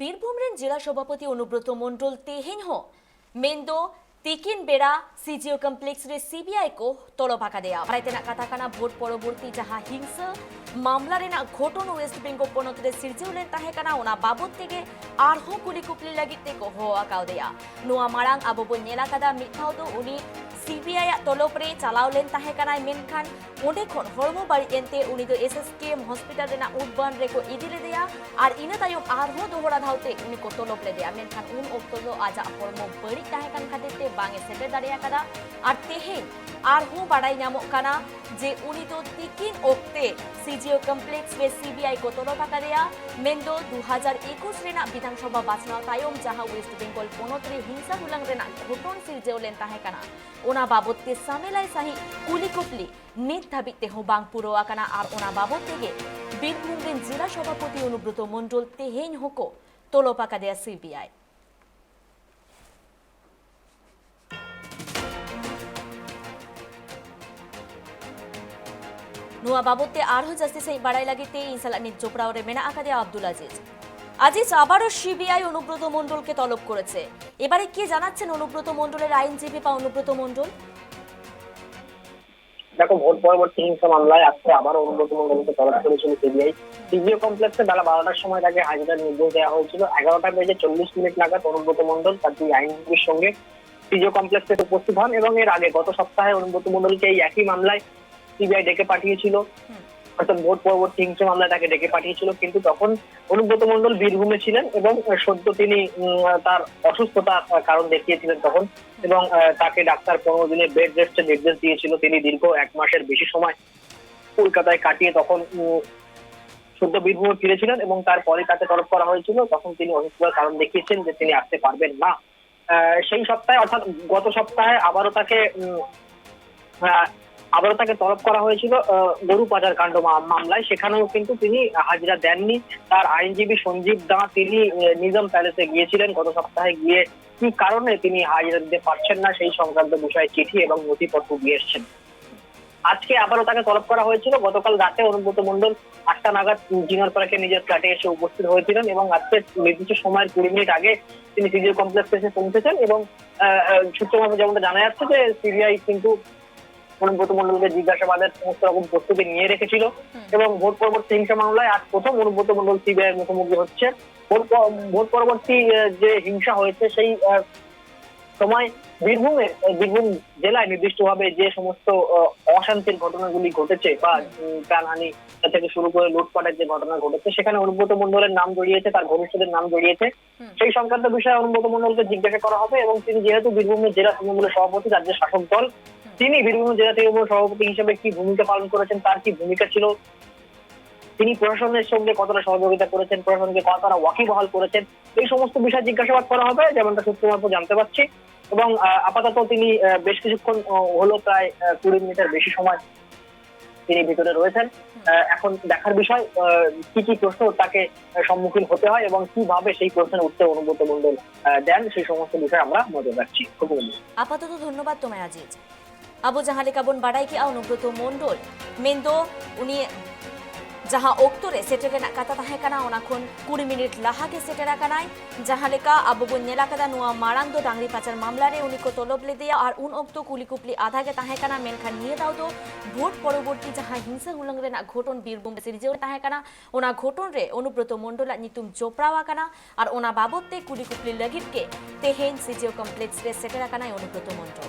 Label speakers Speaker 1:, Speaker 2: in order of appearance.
Speaker 1: Birbhum rain জেলা সভাপতি অনুব্রত মণ্ডল তেহেñ মেন্দো তিকিন বেড়া সিজিও কমপ্লেক্স রে सीबीआई को तोलो भाका देया रायतेना काताकाना भोट परवर्ती जहां हिंसा मामला रेना घटन वेस्ट बेंगल पनत रे सिरजेउलेन ताहेकाना ओना बाबत तेगे आरहो कुली कुपली लागिते को होआ काव देया नुआ मारांग आबो बो नेला कादा मिथाव दो उनी सीबीआई तलब रे चालावलेन ताहेकाना मेनखान ओंडे खन हरमो बाड़ी एनते उनी दो एसएसकेएम हॉस्पिटल रेना उडबान रे को इदिले देया आर इना तायम आरहो दोहरा धावते उनी को तलब ले देया मेनखान उन ओक्तो दो आजा हरमो बड़ी ताहेकान खातिर बांगे सेटे दाड़िया कादा आर तेहेñ आरहो बाड़ाई नामोग काना जे उनी दो तिकिन ओक्ते सीजीओ कमप्लेक्स रे सीबीआई को तोलो भाका देया मेंदो 2021 रेना विधानसभा बाचनाव तायम जहां वेस्ट बेंगल पनत रे हिंसा हुलांग रेना घटन सिरजेउलेन ताहेकाना ओना बाबत ते सामेलाय साही कुली कुपली नित धाबिते हो बांग पुरो आकाना आर ओना बाबत तेगे बीरभूम रेन जिला सभापति अनुब्रत मण्डल तेहेñ होको तोलो भाका देया सीबीआई नुआ बाबते आरहो जास्ती सही बाड़ाई लागिते इंसाला नित चोपड़ा और मेना आका देया আব্দুল আজিজ আজিজ আবারও সিবিআই অনুব্রত মণ্ডলকে তলব করেছে এবারে কি জানাচ্ছেন অনুব্রত মণ্ডলের আইনজীবী বা অনুব্রত মণ্ডল
Speaker 2: দেখো ভোট পরবর্তী হিংসা মামলায় আজকে আবার অনুব্রত মণ্ডলকে তলব করেছিল সিবিআই সিজিও কমপ্লেক্সে বেলা 12টার সময় তাকে হাজিরার নির্দেশ দেওয়া হয়েছিল 11টা বেজে 40 মিনিট নাগাদ অনুব্রত মণ্ডল তার দুই আইনজীবীর সঙ্গে সিজিও কমপ্লেক্সে উপস্থিত হন এবং এর আগে গত সপ্তাহে অনুব্রত মণ্ডলকে এই একই মামলায় সিবিআই ডেকে পাঠিয়েছিল অর্থাৎ ভোট পরবর্তী হিংসা মামলায় তাকে ডেকে পাঠিয়েছিল কিন্তু তখন অনুব্রত মণ্ডল বীরভূমে ছিলেন এবং সদ্য তিনি তার অসুস্থতার কারণ দেখিয়েছিলেন তখন এবং তাকে ডাক্তার 15 দিনের বেড রেস্টের নির্দেশ দিয়েছিল তিনি দীর্ঘ 1 মাসের বেশি সময় কলকাতায় কাটিয়ে তখন সদ্য বীরভূমে ফিরেছিলেন এবং তারপরে তাকে তলব করা হয়েছিল তখন তিনি অসুস্থতার কারণ দেখিয়েছেন যে তিনি আসতে পারবেন না সেই সপ্তাহে অর্থাৎ গত সপ্তাহে আবারও তাকে তলব করা হয়েছিল গরু পাচার কাণ্ড মামলায় সেখানেও কিন্তু তিনি হাজিরা দেননি তার আইনজীবী সঞ্জীব দা তিনি নিজাম প্যালেসে গিয়েছিলেন গত সপ্তাহে গিয়ে কি কারণে তিনি হাজিরা দিতে পারছেন না সেই সংক্রান্ত বিষয়ে চিঠি এবং নথিপত্র দিয়ে এসেছেন আজকে আবারও তাকে তলব করা হয়েছিল গতকাল রাতে অনুব্রত মণ্ডল 8টা নাগাদ জিনার পার্কে নিজের ফ্ল্যাটে এসে উপস্থিত হয়েছিলেন এবং আজকে নির্দিষ্ট সময়ের 20 মিনিট আগে তিনি সিজিও কমপ্লেক্সে এসে পৌঁছেছেন এবং সূত্রমতে যেমনটা জানা যাচ্ছে যে সিবিআই কিন্তু অনুব্রত মণ্ডলকে জিজ্ঞাসাবাদের সমস্ত রকম প্রস্তুতি নিয়ে রেখেছিল এবং ভোট পরবর্তী হিংসা মামলায় আজ প্রথম অনুব্রত মণ্ডল সিবিআই মুখোমুখি হচ্ছে ভোট পরবর্তী যে হিংসা হয়েছে সেই সময় বীরভূম জেলায় নির্দিষ্টভাবে যে সমস্ত অশান্তির ঘটনাগুলি ঘটেছে বা প্রাণহানি থেকে শুরু করে লুটপাটের যে ঘটনা ঘটেছে সেখানে অনুব্রত মণ্ডলের নাম জড়িয়েছে তার ঘনিষ্ঠদের নাম জড়িয়েছে সেই সংক্রান্ত বিষয়ে অনুব্রত মণ্ডলকে জিজ্ঞাসা করা হবে এবং তিনি যেহেতু বীরভূমের জেলা তৃণমূলের সভাপতি রাজ্যের শাসক দল তিনি বীরভূম জেলা তৃণমূল সভাপতি হিসেবে কি ভূমিকা পালন করেছেন তার কি ভূমিকা ছিল তিনি প্রশাসনের সঙ্গে কতটা সহযোগিতা করেছেন প্রশাসনকে কতটা ওয়াকিবহাল করেছেন এই সমস্ত বিষয়ে জিজ্ঞাসাবাদ করা হবে যেমনটা সূত্রমারফত জানতে পারছি এবং আপাতত তিনি বেশ কিছুক্ষণ হলো প্রায় 20 মিনিটের বেশি সময় তিনি ভিতরে রয়েছেন এখন দেখার বিষয় কি কি প্রশ্ন তাকে সম্মুখীন হতে হয় এবং কিভাবে সেই প্রশ্নের উত্তর অনুব্রত মণ্ডল দেন সেই সমস্ত বিষয়ে আমরা নজর রাখছি
Speaker 1: আপাতত ধন্যবাদ তোমায় আজিজ আবু জাহালে কাবন বাড়াই কি অনুব্রত মণ্ডল মেন্দো উনি जहां ओक्तोरे सेटेरेना काता ताहेकाना ओनाखन 20 मिनिट लाहागे सेटेराकानाय जहालेका आबो बन नेलाकादा नुआ मारांग दो डांगरी पाचार मामला रे उनी को तलब ले दिया और उन ओक्तो कुलिकुपली आधागे ताहेकाना मेनखान निये दाव दो भोट परवर्ती जहां हिंसा हुलंग रेना घटन बीरभूम सिरजेउ ताहेकाना ओना घटन रे अनुब्रत मण्डला नितुम जोपरावाकाना और ओना बाबते कुलिकुपली लगित के तेहेñ सीजीओ कमप्लेक्स रे सेटेराकानाय अनुब्रत मण्डल।